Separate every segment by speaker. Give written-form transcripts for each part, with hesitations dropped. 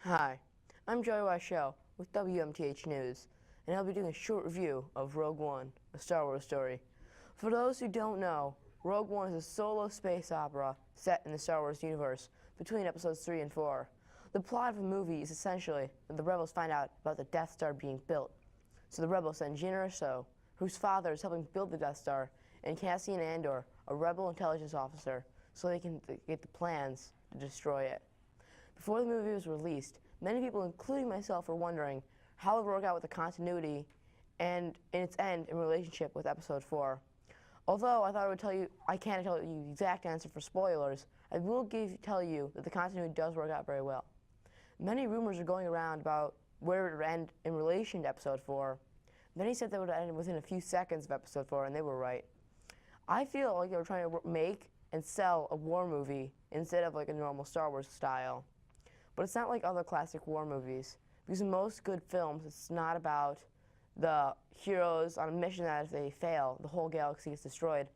Speaker 1: Hi, I'm Joey Weichel with WMTH News, and I'll be doing a short review of Rogue One, a Star Wars story. For those who don't know, Rogue One is a solo space opera set in the Star Wars universe between episodes 3 and 4. The plot of the movie is essentially that the rebels find out about the Death Star being built. So the rebels send Gina Erso, whose father is helping build the Death Star, and Cassian Andor, a rebel intelligence officer, so they can get the plans to destroy it. Before the movie was released, many people, including myself, were wondering how it would work out with the continuity and in its end in relationship with Episode 4. Although I thought I can't tell you the exact answer for spoilers, I will tell you that the continuity does work out very well. Many rumors are going around about where it would end in relation to Episode 4. Many said that it would end within a few seconds of Episode 4, and they were right. I feel like they were trying to make and sell a war movie instead of like a normal Star Wars style. But it's not like other classic war movies, because in most good films, it's not about the heroes on a mission that if they fail, the whole galaxy is destroyed.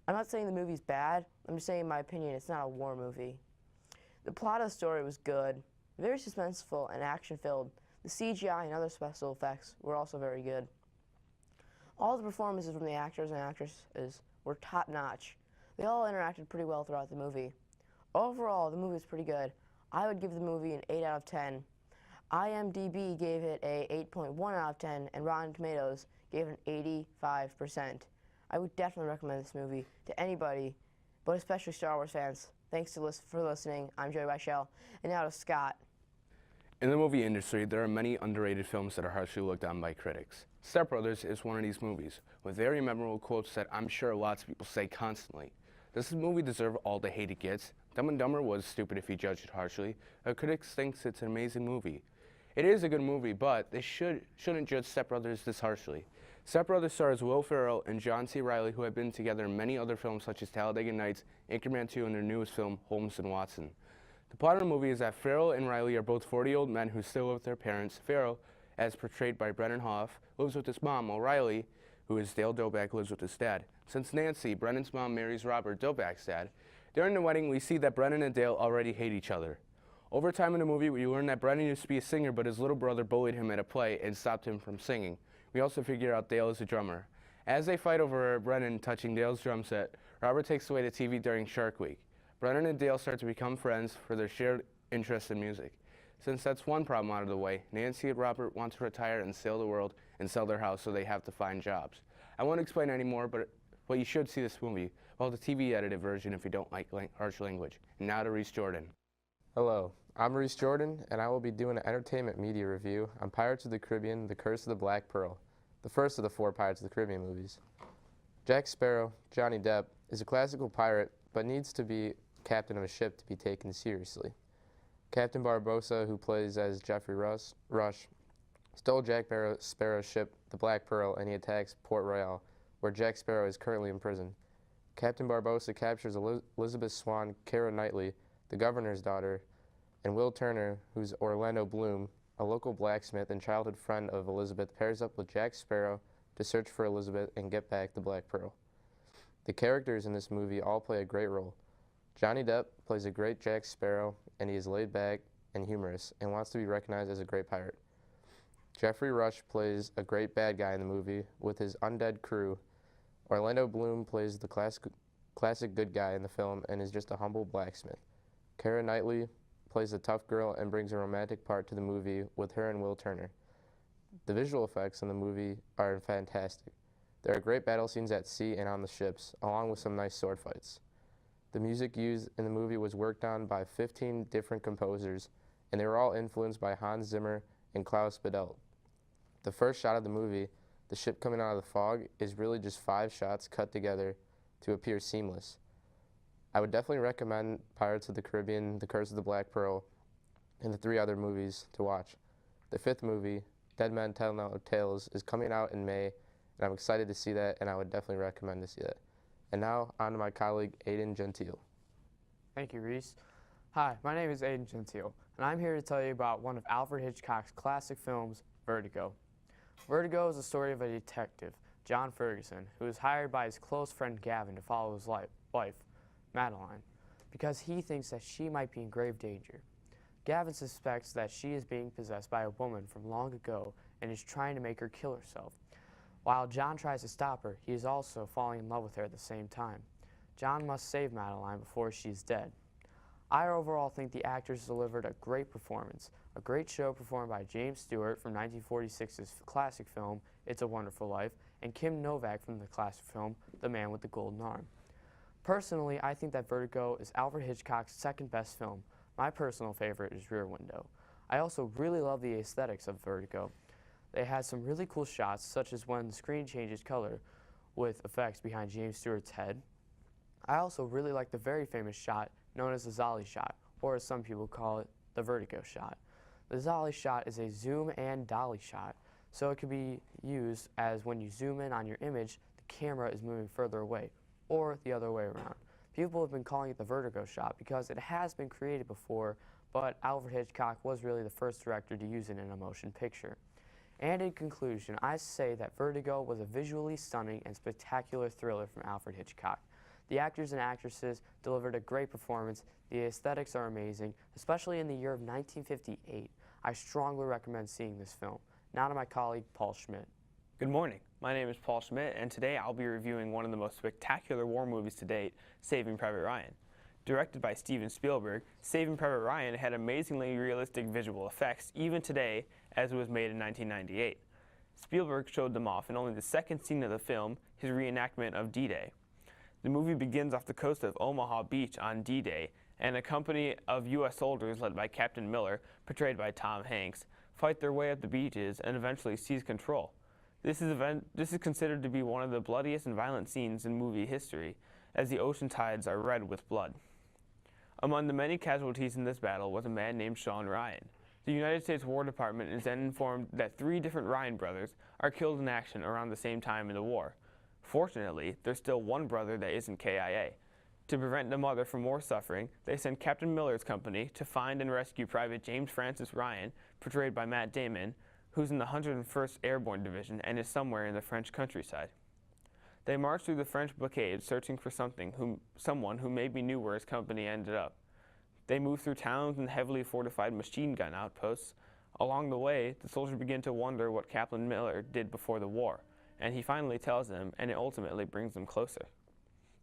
Speaker 1: I'm not saying the movie's bad, I'm just saying in my opinion, it's not a war movie. The plot of the story was good, very suspenseful and action-filled. The CGI and other special effects were also very good. All the performances from the actors and actresses were top-notch. They all interacted pretty well throughout the movie. Overall, the movie was pretty good. I would give the movie an 8 out of 10. IMDb gave it a 8.1 out of 10, and Rotten Tomatoes gave it an 85%. I would definitely recommend this movie to anybody, but especially Star Wars fans. Thanks for listening. I'm Joey Weichel, and now to Scott.
Speaker 2: In the movie industry, there are many underrated films that are harshly looked on by critics. Step Brothers is one of these movies, with very memorable quotes that I'm sure lots of people say constantly. Does this movie deserve all the hate it gets? Dumb and Dumber was stupid if you judged it harshly. Critics think it's an amazing movie. It is a good movie, but they shouldn't judge Step Brothers this harshly. Step Brothers stars Will Ferrell and John C. Reilly, who have been together in many other films such as Talladega Nights, Anchorman 2, and their newest film, Holmes & Watson. The plot of the movie is that Ferrell and Reilly are both 40-year-old men who still live with their parents. Ferrell, as portrayed by Brennan Hoff, lives with his mom, while Reilly, who is Dale Doback, lives with his dad. Since Nancy, Brennan's mom, marries Robert, Doback's dad, during the wedding we see that Brennan and Dale already hate each other. Over time in the movie, we learn that Brennan used to be a singer, but his little brother bullied him at a play and stopped him from singing. We also figure out Dale is a drummer. As they fight over Brennan touching Dale's drum set, Robert takes away the TV during Shark Week. Brennan and Dale start to become friends for their shared interest in music. Since that's one problem out of the way, Nancy and Robert want to retire and sail the world and sell their house, so they have to find jobs. I won't explain anymore, but you should see this movie. Well, the TV edited version if you don't like harsh language. And now to Reese Jordan.
Speaker 3: Hello, I'm Reese Jordan, and I will be doing an entertainment media review on Pirates of the Caribbean, The Curse of the Black Pearl, the first of the 4 Pirates of the Caribbean movies. Jack Sparrow, Johnny Depp, is a classical pirate, but needs to be captain of a ship to be taken seriously. Captain Barbossa, who plays as Geoffrey Rush, stole Jack Sparrow's ship, the Black Pearl, and he attacks Port Royal, where Jack Sparrow is currently imprisoned. Captain Barbossa captures Elizabeth Swann, Keira Knightley, the governor's daughter, and Will Turner, who's Orlando Bloom, a local blacksmith and childhood friend of Elizabeth, pairs up with Jack Sparrow to search for Elizabeth and get back the Black Pearl. The characters in this movie all play a great role. Johnny Depp plays a great Jack Sparrow, and he is laid back and humorous and wants to be recognized as a great pirate. Geoffrey Rush plays a great bad guy in the movie with his undead crew. Orlando Bloom plays the classic good guy in the film and is just a humble blacksmith. Keira Knightley plays a tough girl and brings a romantic part to the movie with her and Will Turner. The visual effects in the movie are fantastic. There are great battle scenes at sea and on the ships, along with some nice sword fights. The music used in the movie was worked on by 15 different composers, and they were all influenced by Hans Zimmer and Klaus Badelt. The first shot of the movie, the ship coming out of the fog, is really just 5 shots cut together to appear seamless. I would definitely recommend Pirates of the Caribbean, The Curse of the Black Pearl, and the 3 other movies to watch. The 5th movie, Dead Men Tell No Tales, is coming out in May, and I'm excited to see that, and I would definitely recommend to see that. And now, on to my colleague, Aiden Gentile.
Speaker 4: Thank you, Reese. Hi, my name is Aiden Gentile, and I'm here to tell you about one of Alfred Hitchcock's classic films, Vertigo. Vertigo is the story of a detective, John Ferguson, who is hired by his close friend Gavin to follow his wife, Madeline, because he thinks that she might be in grave danger. Gavin suspects that she is being possessed by a woman from long ago and is trying to make her kill herself. While John tries to stop her, he is also falling in love with her at the same time. John must save Madeline before she is dead. I overall think the actors delivered a great performance, a great show performed by James Stewart from 1946's classic film It's a Wonderful Life, and Kim Novak from the classic film The Man with the Golden Arm. Personally, I think that Vertigo is Alfred Hitchcock's second best film. My personal favorite is Rear Window. I also really love the aesthetics of Vertigo. They had some really cool shots, such as when the screen changes color with effects behind James Stewart's head. I also really like the very famous shot known as the Zolly shot, or as some people call it, the Vertigo shot. The Zolly shot is a zoom and dolly shot, so it can be used as when you zoom in on your image, the camera is moving further away, or the other way around. People have been calling it the Vertigo shot because it has been created before, but Alfred Hitchcock was really the first director to use it in a motion picture. And in conclusion, I say that Vertigo was a visually stunning and spectacular thriller from Alfred Hitchcock. The actors and actresses delivered a great performance. The aesthetics are amazing, especially in the year of 1958. I strongly recommend seeing this film. Now to my colleague, Paul Schmidt.
Speaker 5: Good morning. My name is Paul Schmidt, and today I'll be reviewing one of the most spectacular war movies to date, Saving Private Ryan. Directed by Steven Spielberg, Saving Private Ryan had amazingly realistic visual effects even today, as it was made in 1998. Spielberg showed them off in only the second scene of the film, his reenactment of D-Day. The movie begins off the coast of Omaha Beach on D-Day, and a company of U.S. soldiers led by Captain Miller, portrayed by Tom Hanks, fight their way up the beaches and eventually seize control. This is considered to be one of the bloodiest and violent scenes in movie history, as the ocean tides are red with blood. Among the many casualties in this battle was a man named Sean Ryan. The United States War Department is then informed that 3 different Ryan brothers are killed in action around the same time in the war. Fortunately, there's still one brother that isn't KIA. To prevent the mother from more suffering, they send Captain Miller's company to find and rescue Private James Francis Ryan, portrayed by Matt Damon, who's in the 101st Airborne Division and is somewhere in the French countryside. They march through the French blockade searching for someone who maybe knew where his company ended up. They move through towns and heavily fortified machine gun outposts. Along the way, the soldiers begin to wonder what Captain Miller did before the war, and he finally tells them, and it ultimately brings them closer.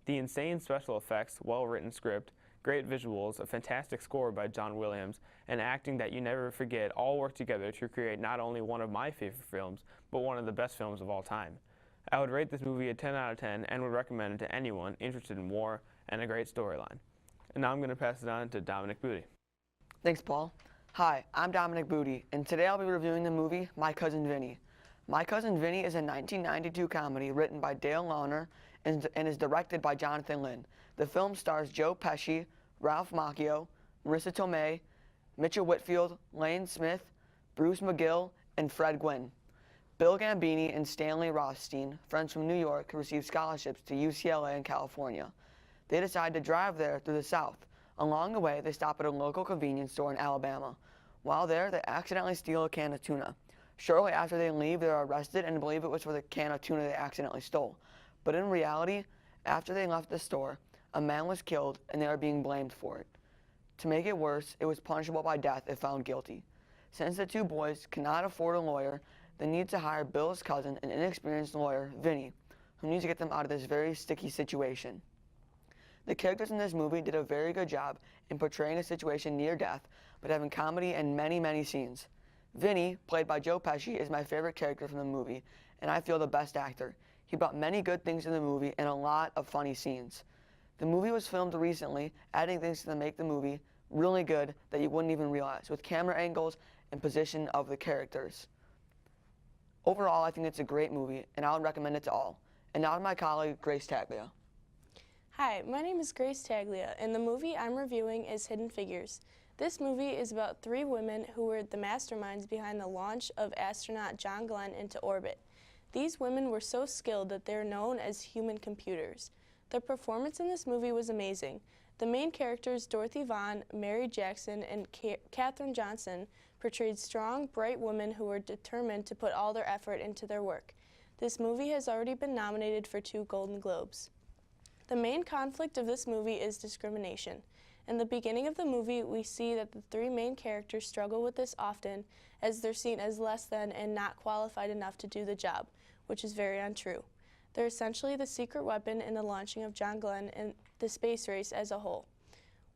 Speaker 5: The insane special effects, well-written script, great visuals, a fantastic score by John Williams, and acting that you never forget all work together to create not only one of my favorite films, but one of the best films of all time. I would rate this movie a 10 out of 10 and would recommend it to anyone interested in war and a great storyline. And now I'm going to pass it on to Dominic Booty.
Speaker 6: Thanks, Paul. Hi, I'm Dominic Booty, and today I'll be reviewing the movie My Cousin Vinny. My Cousin Vinny is a 1992 comedy written by Dale Launer and is directed by Jonathan Lynn. The film stars Joe Pesci, Ralph Macchio, Marissa Tomei, Mitchell Whitfield, Lane Smith, Bruce McGill, and Fred Gwynn. Bill Gambini and Stanley Rothstein, friends from New York, received scholarships to UCLA in California. They decide to drive there through the South. Along the way, they stop at a local convenience store in Alabama. While there, they accidentally steal a can of tuna. Shortly after they leave, they are arrested and believe it was for the can of tuna they accidentally stole. But in reality, after they left the store, a man was killed and they are being blamed for it. To make it worse, it was punishable by death if found guilty. Since the 2 boys cannot afford a lawyer, they need to hire Bill's cousin, an inexperienced lawyer, Vinny, who needs to get them out of this very sticky situation. The characters in this movie did a very good job in portraying a situation near death, but having comedy and many, many scenes. Vinny, played by Joe Pesci, is my favorite character from the movie, and I feel the best actor. He brought many good things to the movie and a lot of funny scenes. The movie was filmed recently, adding things to make the movie really good that you wouldn't even realize, with camera angles and position of the characters. Overall, I think it's a great movie, and I would recommend it to all. And now to my colleague, Grace Taglia.
Speaker 7: Hi, my name is Grace Taglia, and the movie I'm reviewing is Hidden Figures. This movie is about 3 women who were the masterminds behind the launch of astronaut John Glenn into orbit. These women were so skilled that they're known as human computers. Their performance in this movie was amazing. The main characters, Dorothy Vaughan, Mary Jackson, and Katherine Johnson, portrayed strong, bright women who were determined to put all their effort into their work. This movie has already been nominated for 2 Golden Globes. The main conflict of this movie is discrimination. In the beginning of the movie, we see that the three main characters struggle with this often, as they're seen as less than and not qualified enough to do the job, which is very untrue. They're essentially the secret weapon in the launching of John Glenn and the space race as a whole.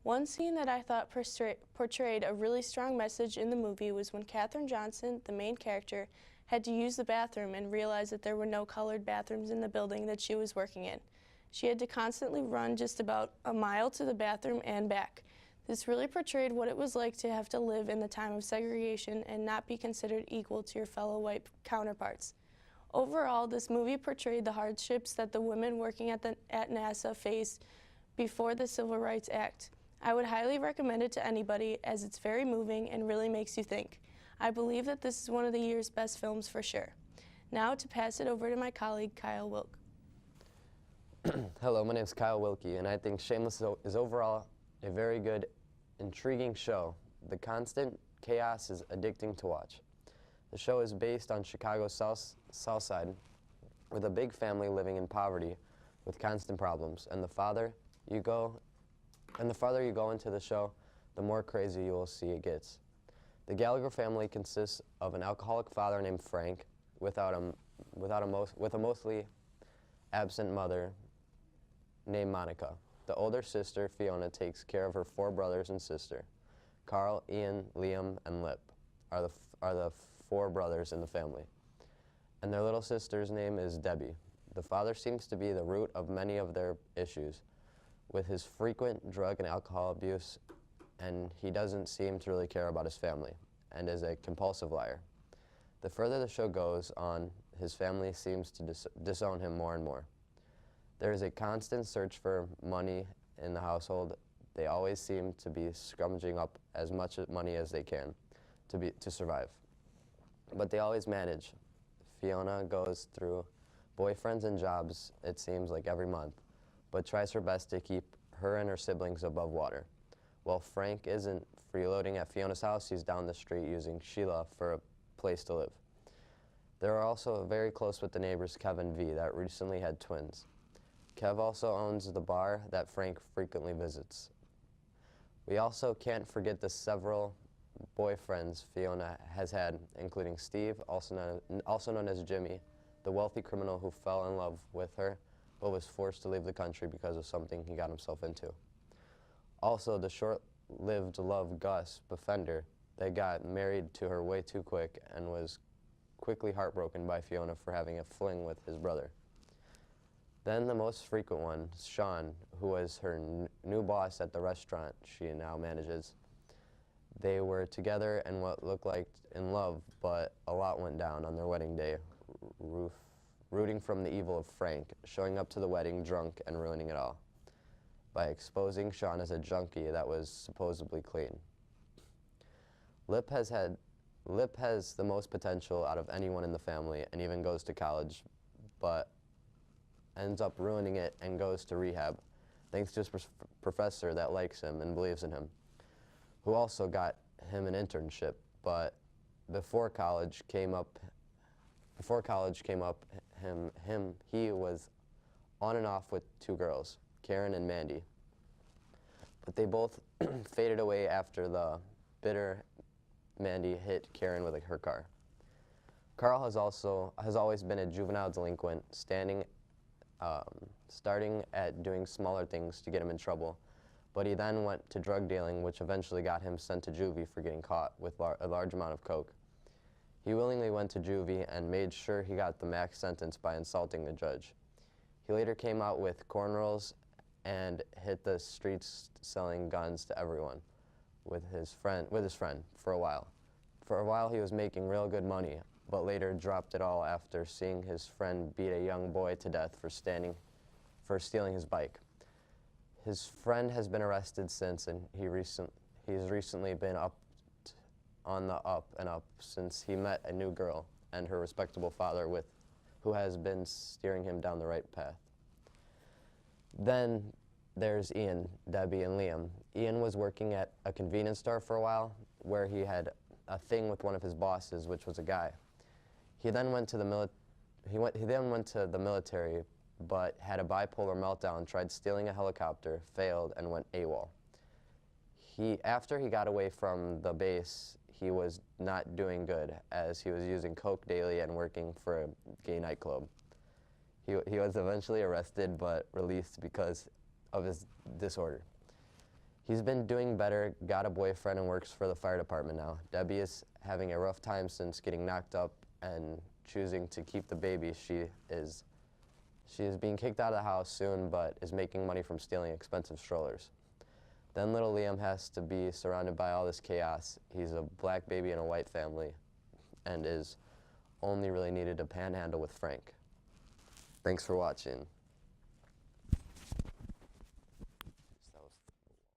Speaker 7: One scene that I thought portrayed a really strong message in the movie was when Katherine Johnson, the main character, had to use the bathroom and realized that there were no colored bathrooms in the building that she was working in. She had to constantly run just about a mile to the bathroom and back. This really portrayed what it was like to have to live in the time of segregation and not be considered equal to your fellow white counterparts. Overall, this movie portrayed the hardships that the women working at NASA faced before the Civil Rights Act. I would highly recommend it to anybody, as it's very moving and really makes you think. I believe that this is one of the year's best films for sure. Now to pass it over to my colleague, Kyle Wilk.
Speaker 8: Hello, my name is Kyle Wilkie, and I think Shameless is overall a very good, intriguing show. The constant chaos is addicting to watch. The show is based on Chicago's South Side, with a big family living in poverty with constant problems. And the farther you go into the show, the more crazy you will see it gets. The Gallagher family consists of an alcoholic father named Frank, with a mostly absent mother named Monica. The older sister, Fiona, takes care of her 4 brothers and sister. Carl, Ian, Liam, and Lip are the 4 brothers in the family. And their little sister's name is Debbie. The father seems to be the root of many of their issues, with his frequent drug and alcohol abuse, and he doesn't seem to really care about his family, and is a compulsive liar. The further the show goes on, his family seems to disown him more and more. There is a constant search for money in the household. They always seem to be scrummaging up as much money as they can to survive. But they always manage. Fiona goes through boyfriends and jobs, it seems like every month, but tries her best to keep her and her siblings above water. While Frank isn't freeloading at Fiona's house, he's down the street using Sheila for a place to live. They're also very close with the neighbors Kevin V that recently had twins. Kev also owns the bar that Frank frequently visits. We also can't forget the several boyfriends Fiona has had, including Steve, also known as Jimmy, the wealthy criminal who fell in love with her but was forced to leave the country because of something he got himself into. Also, the short-lived love Gus Befender that got married to her way too quick and was quickly heartbroken by Fiona for having a fling with his brother. Then the most frequent one, Sean, who was her new boss at the restaurant she now manages. They were together and what looked like in love, but a lot went down on their wedding day, rooting from the evil of Frank, showing up to the wedding drunk and ruining it all by exposing Sean as a junkie that was supposedly clean. Lip has the most potential out of anyone in the family and even goes to college, but ends up ruining it and goes to rehab, thanks to his professor that likes him and believes in him, who also got him an internship. But before college came up, he was on and off with 2 girls, Karen and Mandy. But they both faded away after the bitter Mandy hit Karen with her car. Carl has always been a juvenile delinquent, starting at doing smaller things to get him in trouble, but he then went to drug dealing, which eventually got him sent to juvie for getting caught with a large amount of coke. He willingly went to juvie and made sure he got the max sentence by insulting the judge. He later came out with cornrows and hit the streets selling guns to everyone with his friend for a while. For a while he was making real good money, but later dropped it all after seeing his friend beat a young boy to death for stealing his bike. His friend has been arrested since, and he's recently been on the up and up since he met a new girl and her respectable father who has been steering him down the right path. Then there's Ian, Debbie, and Liam. Ian was working at a convenience store for a while where he had a thing with one of his bosses, which was a guy. He then went to the military, but had a bipolar meltdown, tried stealing a helicopter, failed, and went AWOL. After he got away from the base, he was not doing good as he was using coke daily and working for a gay nightclub. He was eventually arrested but released because of his disorder. He's been doing better, got a boyfriend, and works for the fire department now. Debbie is having a rough time since getting knocked up and choosing to keep the baby. She is being kicked out of the house soon, but is making money from stealing expensive strollers. Then little Liam has to be surrounded by all this chaos. He's a black baby in a white family and is only really needed to panhandle with Frank. Thanks for watching.